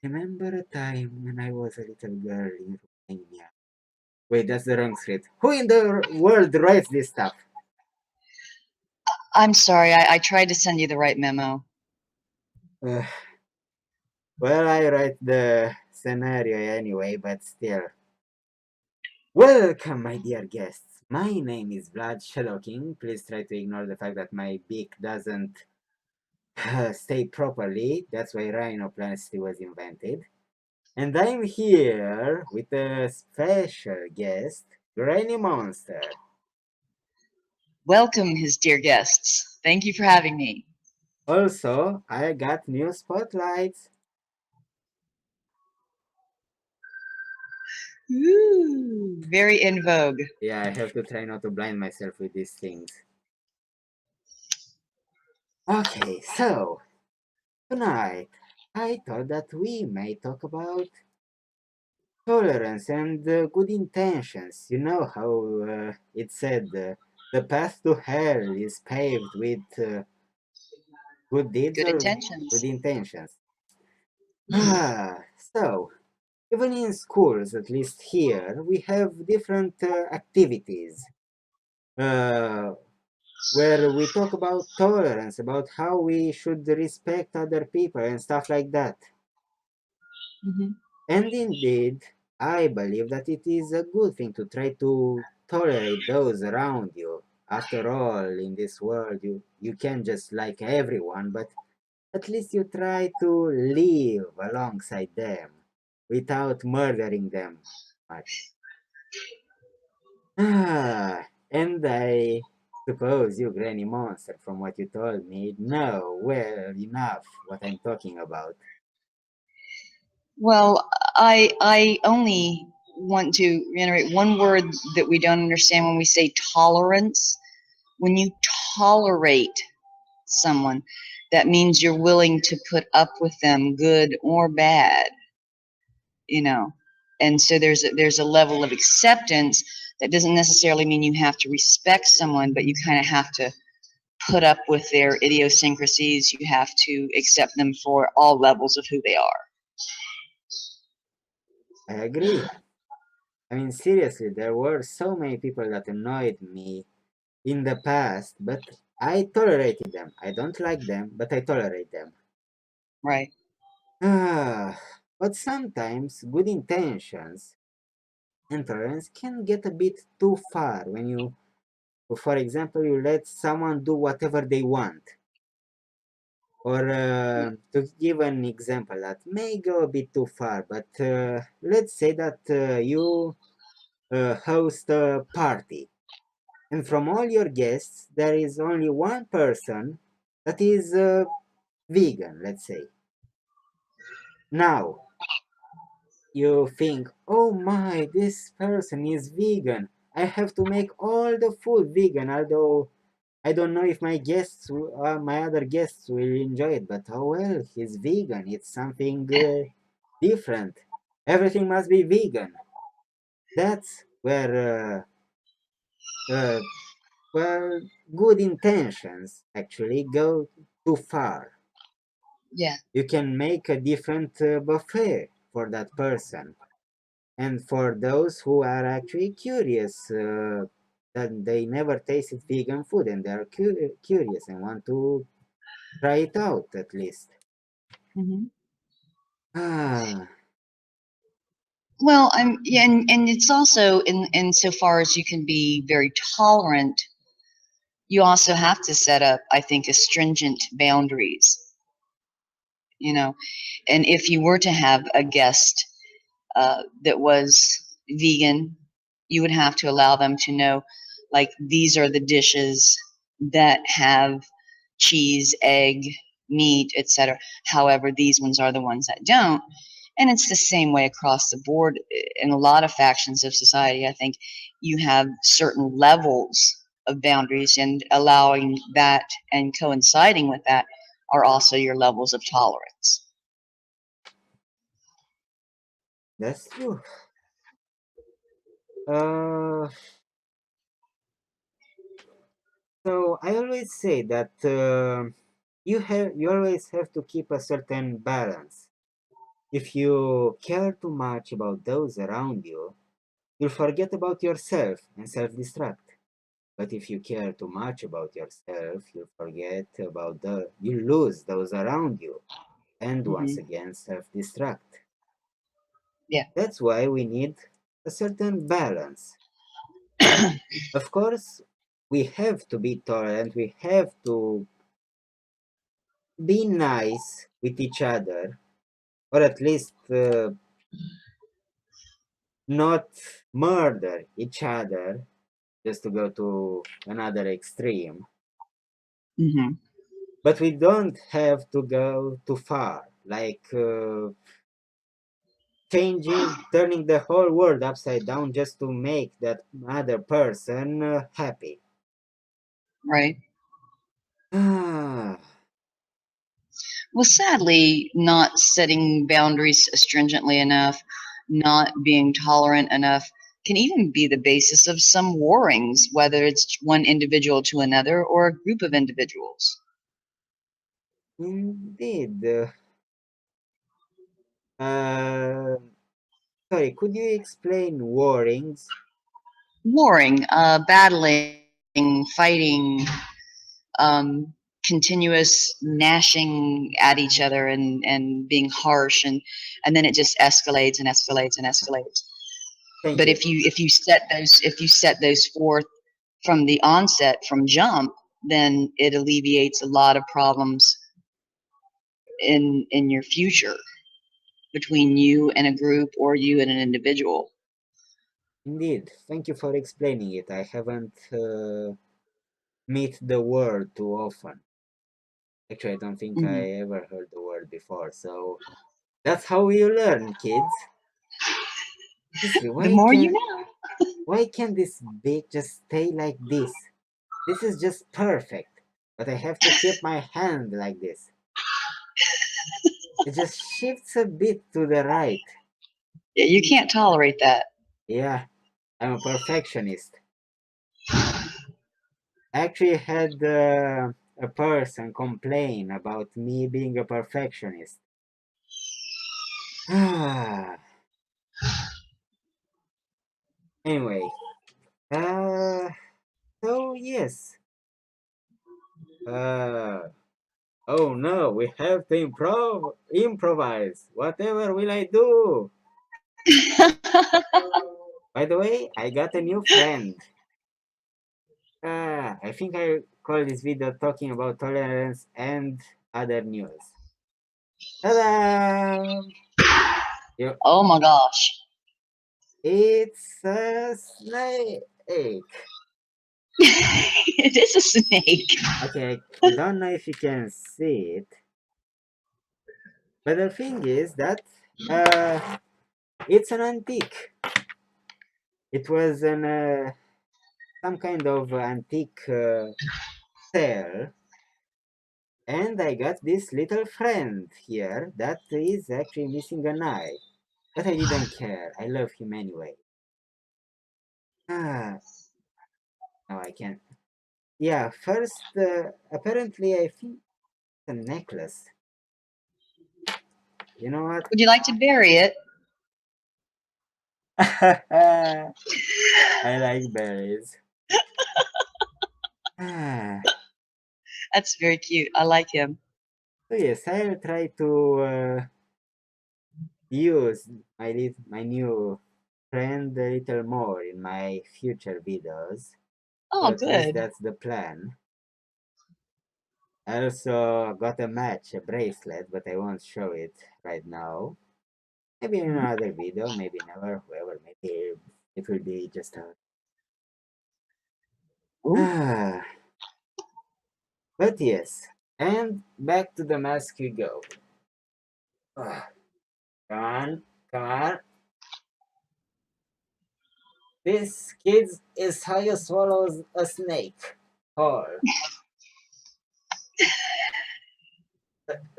Remember a time when I was a little girl in Romania. Wait, that's the wrong script. Who in the world writes this stuff? I'm sorry, I tried to send you the right memo. Uh, well, I write the scenario anyway, but still. Welcome, my dear guests. My name is Vlad Shadow King. Please try to ignore the fact that my beak doesn't stay properly. That's why rhinoplasty was invented. And I'm here with a special guest, Granny Monster. Welcome, his dear guests. Thank you for having me. Also, I got new spotlights. Ooh, very in vogue. Yeah, I have to try not to blind myself with these things. Okay, so tonight I thought that we may talk about tolerance and good intentions. You know how it said the path to hell is paved with good deeds Good or intentions. good intentions. So even in schools, at least here, we have different activities uh, where we talk about tolerance, about how we should respect other people and stuff like that. Hmm. And indeed, I believe that it is a good thing to try to tolerate those around you. After all, in this world, you can't just like everyone, but at least you try to live alongside them without murdering them much. And I suppose you, Granny Monster, from what you told me, know well enough what I'm talking about. Well, I only want to reiterate one word that we don't understand when we say tolerance. When you tolerate someone, that means you're willing to put up with them, good or bad, you know. And so there's a level of acceptance that doesn't necessarily mean you have to respect someone, but you kind of have to put up with their idiosyncrasies. You have to accept them for all levels of who they are. I agree. I mean, seriously, there were so many people that annoyed me in the past, but I tolerated them. I don't like them, but I tolerate them. Right. But sometimes good intentions and tolerance can get a bit too far when you, for example, you let someone do whatever they want. Or to give an example that may go a bit too far, but let's say that you host a party, and from all your guests, there is only one person that is vegan, let's say. Now, you think, oh my, this person is vegan. I have to make all the food vegan, although I don't know if my guests, my other guests will enjoy it, but oh well, he's vegan. It's something different. Everything must be vegan. That's uh, where good intentions actually go too far. Yeah. You can make a different buffet for that person. And for those who are actually curious, that they never tasted vegan food and they are curious and want to try it out at least. Hmm. Ah, Well, I'm yeah, and it's also in so far as you can be very tolerant, you also have to set up, I think, a stringent boundaries. You know, and if you were to have a guest that was vegan, you would have to allow them to know, like, these are the dishes that have cheese, egg, meat, etc. However, these ones are the ones that don't. And it's the same way across the board in a lot of factions of society. I think you have certain levels of boundaries, and allowing that and coinciding with that are also your levels of tolerance. that's true. Uh, so I always say that you always have to keep a certain balance. If you care too much about those around you, you'll forget about yourself and self-destruct. But if you care too much about yourself, you'll forget about you lose those around you and once Hmm. again self-destruct. Yeah. That's why we need a certain balance. Of course, we have to be tolerant, we have to be nice with each other, or at least not murder each other, just to go to another extreme. Hmm. But we don't have to go too far, like changing, turning the whole world upside down just to make that other person happy. Right. Ah, Well, sadly, not setting boundaries stringently enough, not being tolerant enough, can even be the basis of some warrings, whether it's one individual to another or a group of individuals. indeed. Uh, Sorry, could you explain warrings? Warring, battling, fighting, um, continuous gnashing at each other and being harsh, and then it just escalates and escalates and escalates. Thank But you. if you set those forth from the onset, from jump, then it alleviates a lot of problems in your future between you and a group or you and an individual. Indeed. Thank you for explaining it. I haven't met the word too often. Actually, I don't think Hmm. I ever heard the word before. So that's how you learn, kids. Seriously, The more you know. why can't this bake just stay like this? This is just perfect. But I have to keep my hand like this. It just shifts a bit to the right. Yeah, you can't tolerate that. Yeah, I'm a perfectionist. I actually had a person complain about me being a perfectionist. Anyway, uh, so yes. Uh, oh no, we have to improvise. Whatever will I do? By the way, I got a new friend. I think I call this video talking about tolerance and other news. Ta-da! You- Oh my gosh. It's a snake. It is a snake. Okay, I don't know if you can see it, but the thing is that it's an antique. It was an some kind of antique sale, and I got this little friend here that is actually missing an eye. But I didn't care. I love him anyway. Ah, no, I can't. Yeah, first, apparently, I think it's a necklace. You know what? Would you like to bury it? I like berries. Ah, That's very cute. I like him. so yes, I'll try to use my new friend a little more in my future videos, or Oh, at least good. that's the plan. I also got a match, a bracelet, but I won't show it right now. Maybe in another video, maybe never, whoever, maybe it will be just a... Ooh. Ah, but yes, and back to the mask we go. Ah, come on, come on. This, kids, is how you swallow a snake whole.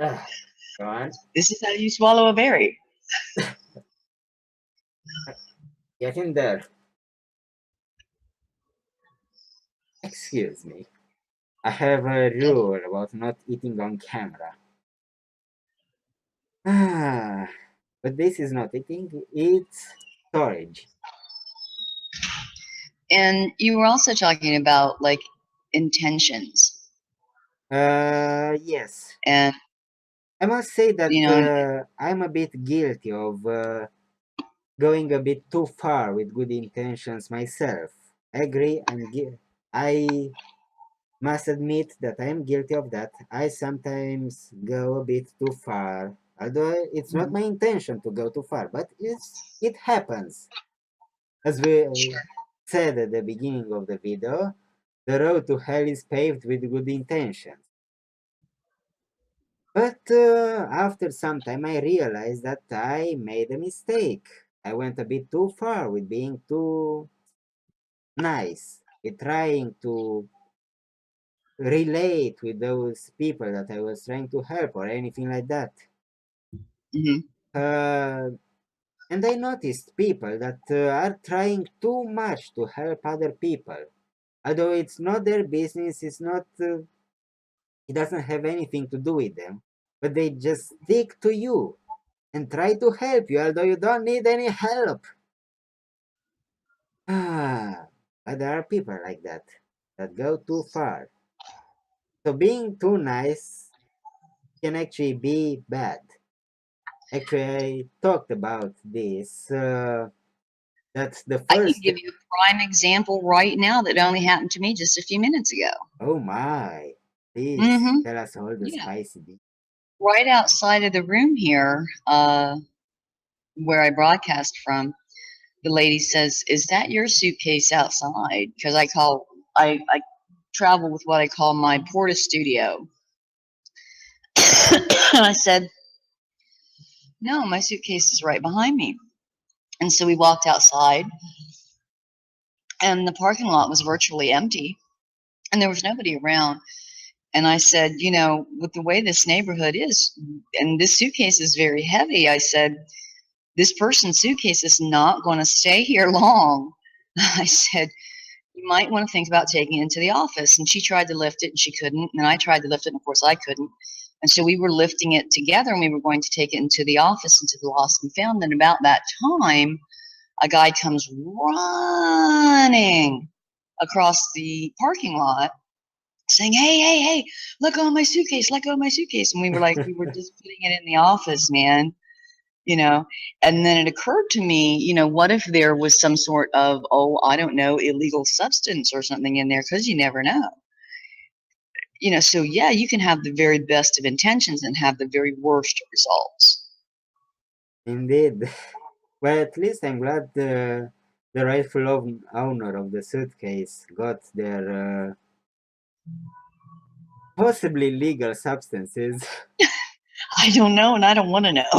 Ah, come on, This is how you swallow a berry. get in there. Excuse me. I have a rule about not eating on camera. Ah, But this is not eating, it's storage. And you were also talking about like intentions. Yes. And, I must say that you know, I'm a bit guilty of going a bit too far with good intentions myself. I agree, I must admit that I am guilty of that. I sometimes go a bit too far, although it's not mhm, my intention to go too far, but it happens. As we sure. said at the beginning of the video, the road to hell is paved with good intentions. But after some time, I realized that I made a mistake. I went a bit too far with being too nice, with trying to relate with those people that I was trying to help or anything like that. Hmm. Uh, and I noticed people that are trying too much to help other people. Although it's not their business, it doesn't have anything to do with them. But they just stick to you and try to help you, although you don't need any help. But there are people like that go too far. So being too nice can actually be bad. Actually, I talked about this. That's the I can first. give you a prime example right now that only happened to me just a few minutes ago. Oh my! Please Hmm. tell us all the Yeah. spicy bits. Right outside of the room here, where I broadcast from, the lady says, "Is that your suitcase outside?" Because I travel with what I call my porta studio. And I said, "No, my suitcase is right behind me." And so we walked outside, and the parking lot was virtually empty, and there was nobody around. And I said, with the way this neighborhood is, and this suitcase is very heavy, I said, this person's suitcase is not going to stay here long. I said, you might want to think about taking it into the office. And she tried to lift it and she couldn't. And I tried to lift it, and of course I couldn't. And so we were lifting it together, and we were going to take it into the office, into the lost and found. And about that time, a guy comes running across the parking lot saying, "Hey, hey, hey, let go of my suitcase, let go of my suitcase." And we were like, we were just putting it in the office, man, you know. And then it occurred to me, what if there was some sort of, oh, I don't know, illegal substance or something in there, because you never know. So yeah, you can have the very best of intentions and have the very worst results. Indeed. Well, at least I'm glad the rightful owner of the suitcase got their possibly legal substances. I don't know, and I don't want to know.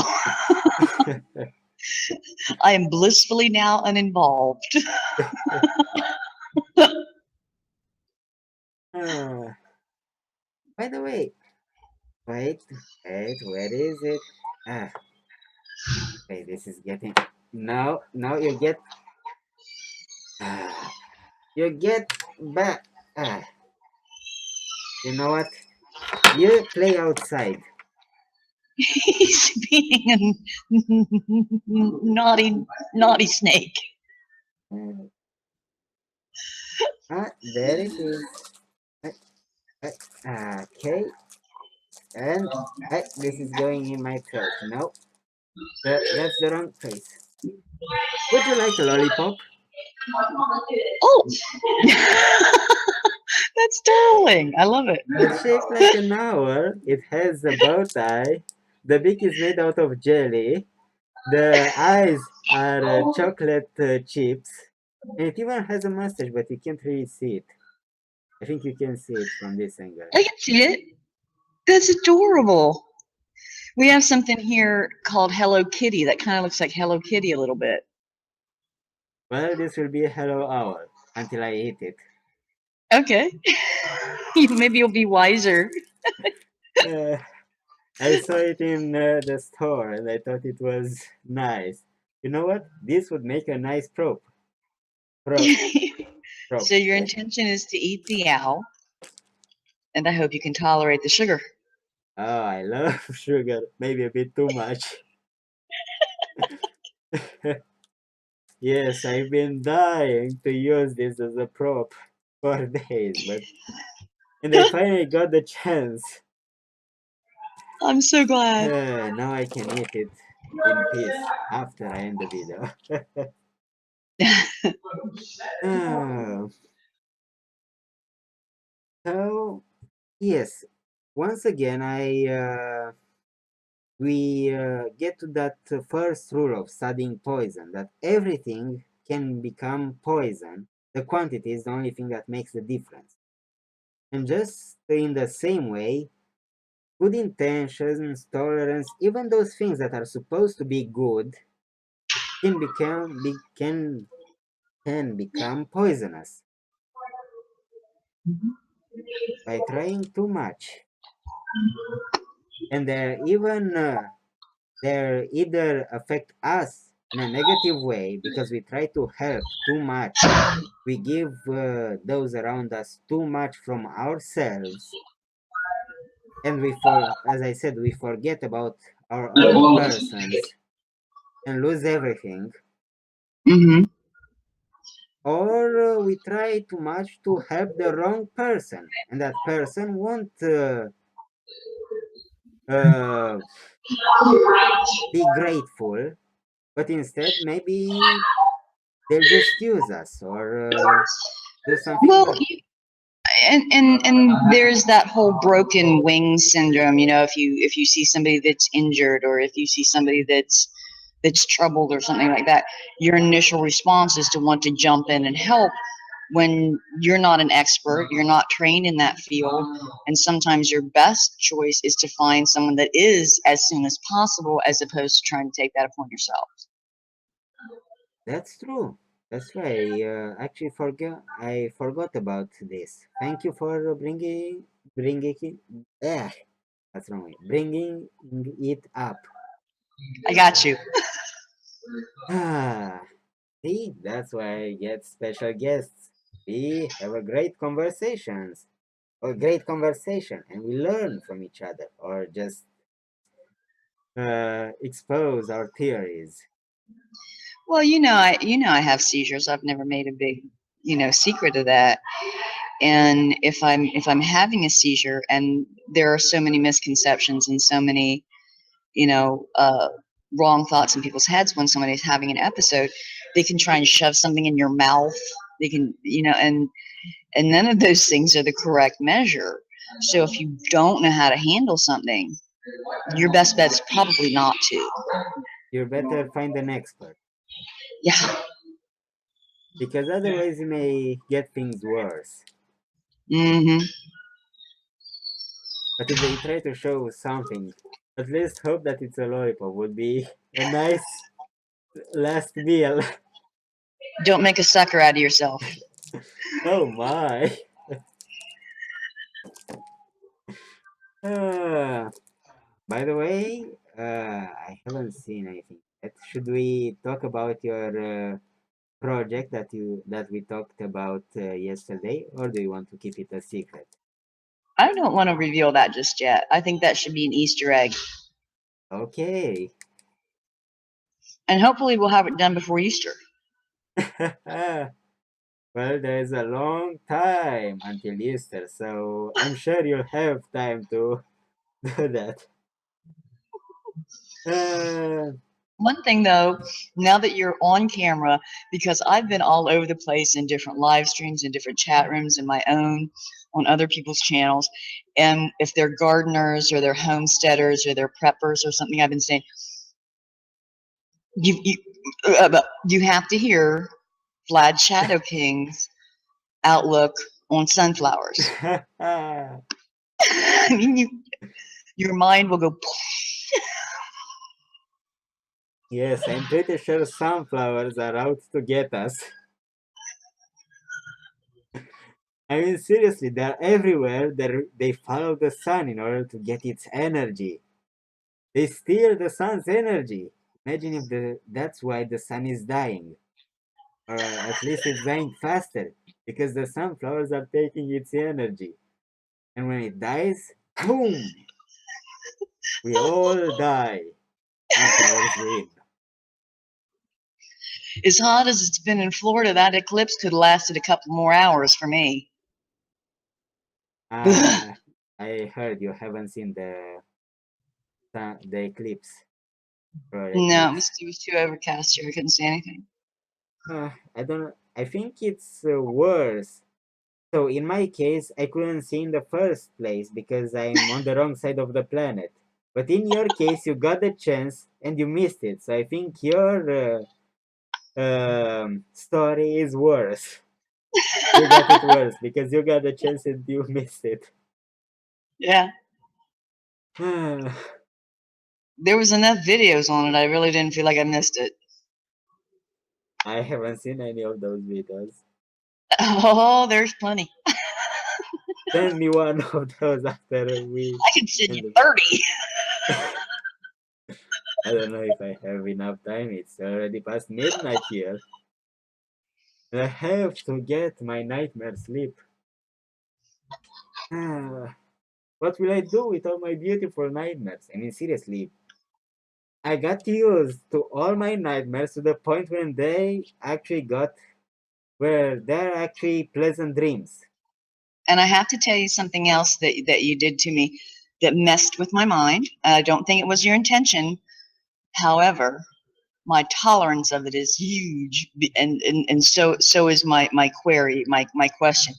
I am blissfully now uninvolved. Ah, by the way, wait, wait, where is it? Ah, okay, this is getting. No, no, ah, you get back. Ah, you know what? You play outside. He's being a naughty, naughty snake. Uh, there it is. Uh, okay, and this is going in my throat. No, that's the wrong place. Would you like a lollipop? Oh, that's darling. I love it. It's shaped like an owl. It has a bow tie. The beak is made out of jelly. The eyes are chocolate chips. And it even has a mustache, but you can't really see it. I think you can see it from this angle. I can see it. That's adorable. We have something here called Hello Kitty that kind of looks like Hello Kitty a little bit. Well, this will be a hello owl until I eat it. Okay. Maybe you'll be wiser. Uh, I saw it in the store and I thought it was nice. You know what? This would make a nice prop. Prop. Prop. So your Eh? intention is to eat the owl, and I hope you can tolerate the sugar. Oh, I love sugar. Maybe a bit too much. Yes, I've been dying to use this as a prop for days, and I finally got the chance. I'm so glad. Now I can eat it in peace after I end the video. Uh, so yes, once again we get to that first rule of studying poison, that everything can become poison. The quantity is the only thing that makes the difference. And just in the same way, good intentions, tolerance, even those things that are supposed to be good can become poisonous by trying too much. And they either affect us in a negative way because we try to help too much. We give those around us too much from ourselves, and as I said, we forget about our own persons and lose everything. Hmm. Or we try too much to help the wrong person, and that person won't uh, be grateful, but instead maybe they'll just use us or do something Well, bad. and there's that whole broken wing syndrome. You know, if you see somebody that's injured, or if you see somebody that's troubled or something like that, your initial response is to want to jump in and help when you're not an expert, you're not trained in that field, and sometimes your best choice is to find someone that is as soon as possible, as opposed to trying to take that upon yourself. That's true. That's right. I forgot about this. Thank you for bringing it. That's wrong way. Bringing it up. I got you. Ah, see, that's why I get special guests. We have a great conversation, and we learn from each other, or just expose our theories. Well, I have seizures. I've never made a big, secret of that. And if I'm having a seizure, and there are so many misconceptions and so many, you know, uh, wrong thoughts in people's heads when somebody's having an episode, they can try and shove something in your mouth. They can, and none of those things are the correct measure. So if you don't know how to handle something, your best bet is probably not to. You better find an expert, Yeah. because otherwise you may get things worse. Hmm. But if they try to show something, at least hope that it's a lollipop would be a nice last meal. Don't make a sucker out of yourself. Oh my. Uh, by the way, I haven't seen anything yet. Should we talk about your project that we talked about yesterday, or do you want to keep it a secret? I don't want to reveal that just yet. I think that should be an Easter egg. Okay. And hopefully we'll have it done before Easter. Well, there's a long time until Easter, so I'm sure you'll have time to do that. Uh, One thing though, now that you're on camera, because I've been all over the place in different live streams, in different chat rooms, in my own, on other people's channels, and if they're gardeners or they're homesteaders or they're preppers or something, I've been saying, you you have to hear Vlad Shadow King's outlook on sunflowers. I mean, your mind will go. yes, I'm pretty sure sunflowers are out to get us. I mean, seriously, they're everywhere. They follow the sun in order to get its energy. They steal the sun's energy. Imagine if that's why the sun is dying. Or at least it's dying faster, because the sunflowers are taking its energy. And when it dies, boom! We all die. Sunflowers win. As hot as it's been in Florida, that eclipse could have lasted a couple more hours for me. Ah, I heard you haven't seen the eclipse or No, eclipse. it was too overcast here. I couldn't see anything. I don't know. I think it's worse. So in my case, I couldn't see in the first place because I'm on the wrong side of the planet. But in your case, you got the chance and you missed it. So I think your story is worse. You got it worse because you got the chance and you missed it. Yeah. I There was enough videos on it. I really didn't feel like I missed it. haven't seen any of those videos. Oh, there's plenty. Send me one of those after we I could send you end. 30. I don't know if I have enough time. It's already past midnight here. And I have to get my nightmare sleep. What will I do with all my beautiful nightmares? I mean, seriously, I got used to all my nightmares to the point when they actually got where they're actually pleasant dreams. And I have to tell you something else that you did to me that messed with my mind. I don't think it was your intention. However, my tolerance of it is huge, and so is my query, my question.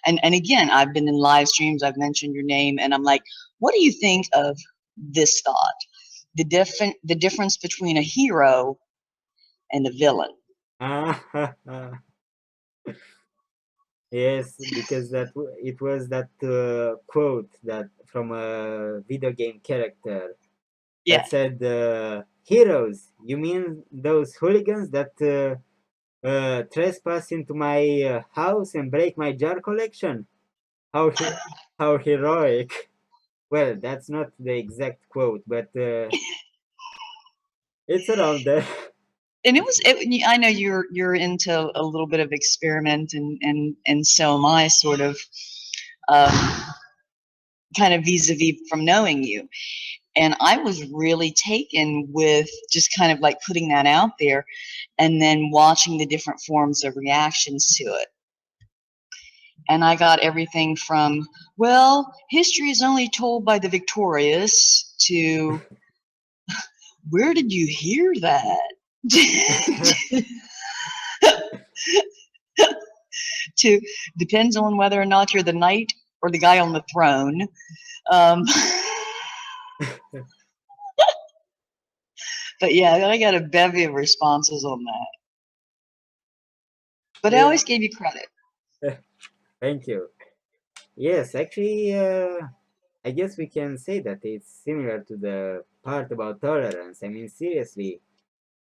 And again, I've been in live streams, I've mentioned your name, and I'm like, what do you think of this thought? The difference between a hero and a villain. Yes, because it was that quote that from a video game character Yeah. that said, "Heroes, you mean those hooligans that trespass into my house and break my jar collection? How how heroic!" Well, that's not the exact quote, but it's around there. And I know you're into a little bit of experiment, and so am I, sort of, um, kind of vis-a-vis from knowing you. And I was really taken with just kind of like putting that out there and then watching the different forms of reactions to it. And I got everything from, well, history is only told by the victorious, to, where did you hear that? To, depends on whether or not you're the knight or the guy on the throne. Um, but yeah, I got a bevy of responses on that. But I Yeah, always gave you credit. thank you. Yes, actually, I guess we can say that it's similar to the part about tolerance. I mean, seriously,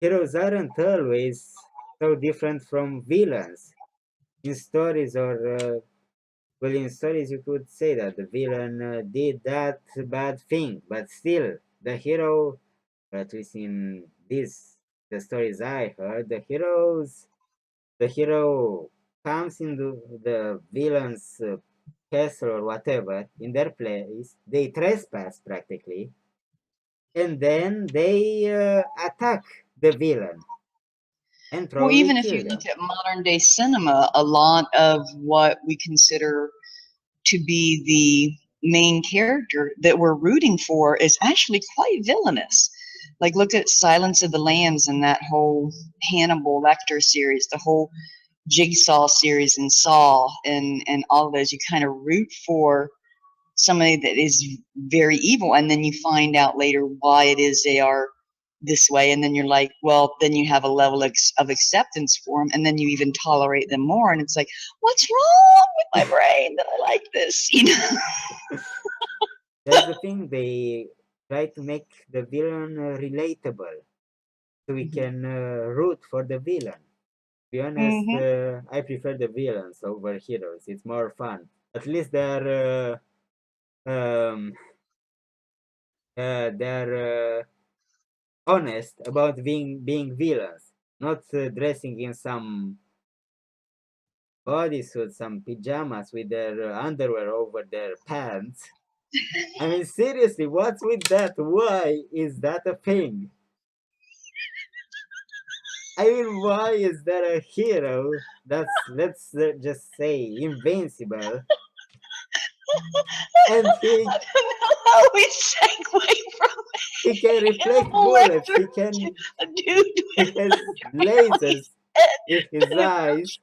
heroes aren't always so different from villains. In stories, well, in stories, you could say that the villain did that bad thing, but still, the hero, or at least in the stories I heard, the hero comes into the villain's castle or whatever in their place. They trespass practically, and then they attack the villain and Well, probably even if kill you look them. at modern day cinema, a lot of what we consider to be the main character that we're rooting for is actually quite villainous. Like, look at Silence of the Lambs and that whole Hannibal Lecter series, the whole Jigsaw series, and Saw, and all of those. You kind of root for somebody that is very evil, and then you find out later why it is they are this way, and then you're like, well, then you have a level of acceptance for them, and then you even tolerate them more, and it's like, what's wrong with my brain that I like this, you know? That's the thing. They try to make the villain relatable, so we can root for the villain. To be honest, Mm-hmm. I prefer the villains over heroes. It's more fun. At least they're honest about being villains, not dressing in some bodysuit, some pajamas with their underwear over their pants. I mean, seriously, what's with that? Why is that a thing? I mean, why is there a hero that's, let's just say, invincible, and I don't know how we segue from he can reflect animal bullets, lecture to a dude he with has underwear on lasers his head, in but his it eyes,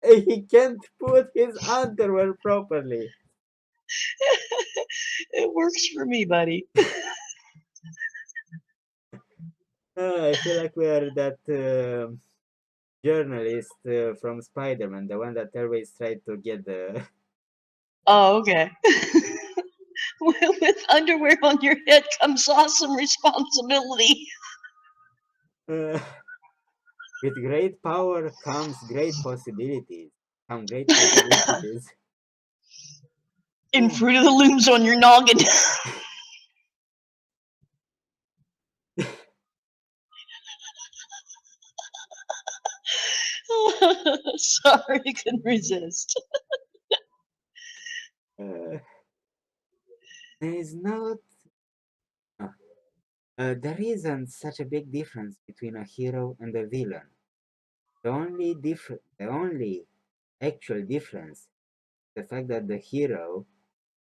works. and he can't put his underwear properly. It works for me, buddy. I feel like we are that journalist from Spider-Man, the one that always tried to get the Oh, okay. With underwear on your head comes awesome responsibility. uh, with great power comes great possibilities. Come great possibilities. And Fruit of the Looms on your noggin. Sorry, I couldn't resist. Uh, there is not. There isn't such a big difference between a hero and a villain. The only actual difference, the fact that the hero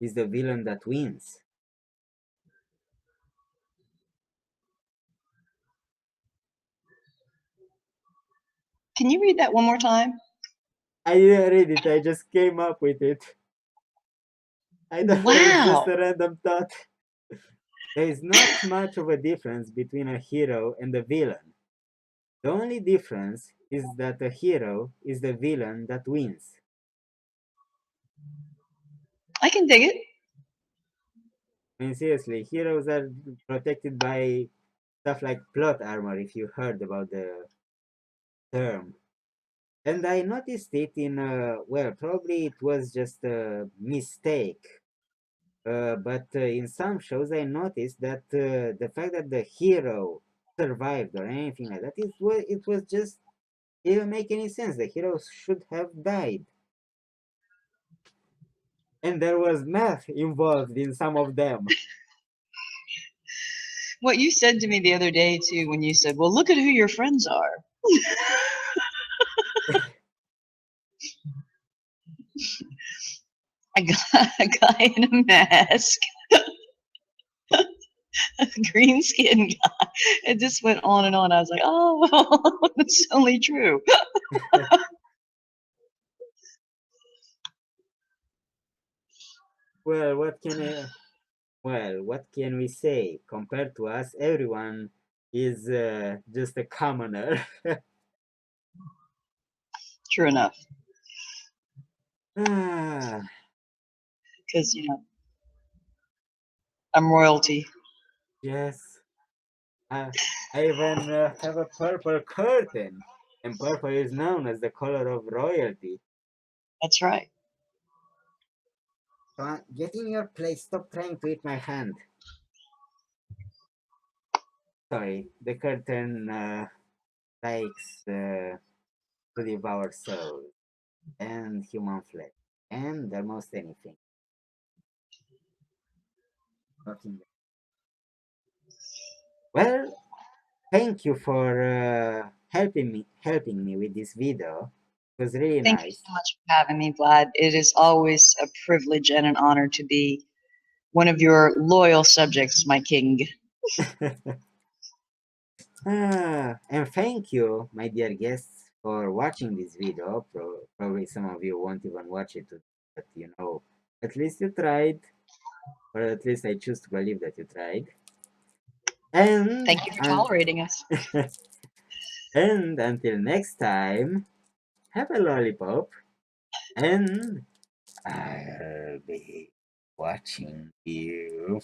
is the villain that wins. Can you read that one more time? I didn't read it. I just came up with it. I don't know. It's just Wow. a random thought. There is not much of a difference between a hero and a villain. The only difference is that a hero is the villain that wins. I can dig it. I mean, seriously, heroes are protected by stuff like plot armor, if you heard about the term. And I noticed it in, well, probably it was just a mistake. But in some shows, I noticed that the fact that the hero survived or anything like that, it was just, it didn't make any sense. The hero should have died. And there was math involved in some of them. What you said to me the other day, too, when you said, well, look at who your friends are. A guy in a mask, a green skinned guy. It just went on and on. I was like, oh, it's only true. Well, what can we say? Compared to us, everyone is just a commoner. True enough. Ah, Because, I'm royalty. yes. I, I even have a purple curtain, and purple is known as the color of royalty. That's right. Come on, get in your place. Stop trying to eat my hand. Sorry, the curtain likes to devour souls and human flesh and almost anything. Fucking- Well, thank you for helping me with this video. It was really Thank you nice. so much for having me, Vlad. It is always a privilege and an honor to be one of your loyal subjects, my king. And thank you, my dear guests, for watching this video. Probably some of you won't even watch it, but at least you tried, or at least I choose to believe that you tried. And Thank you for tolerating us. and until next time, have a lollipop, and I'll be watching you.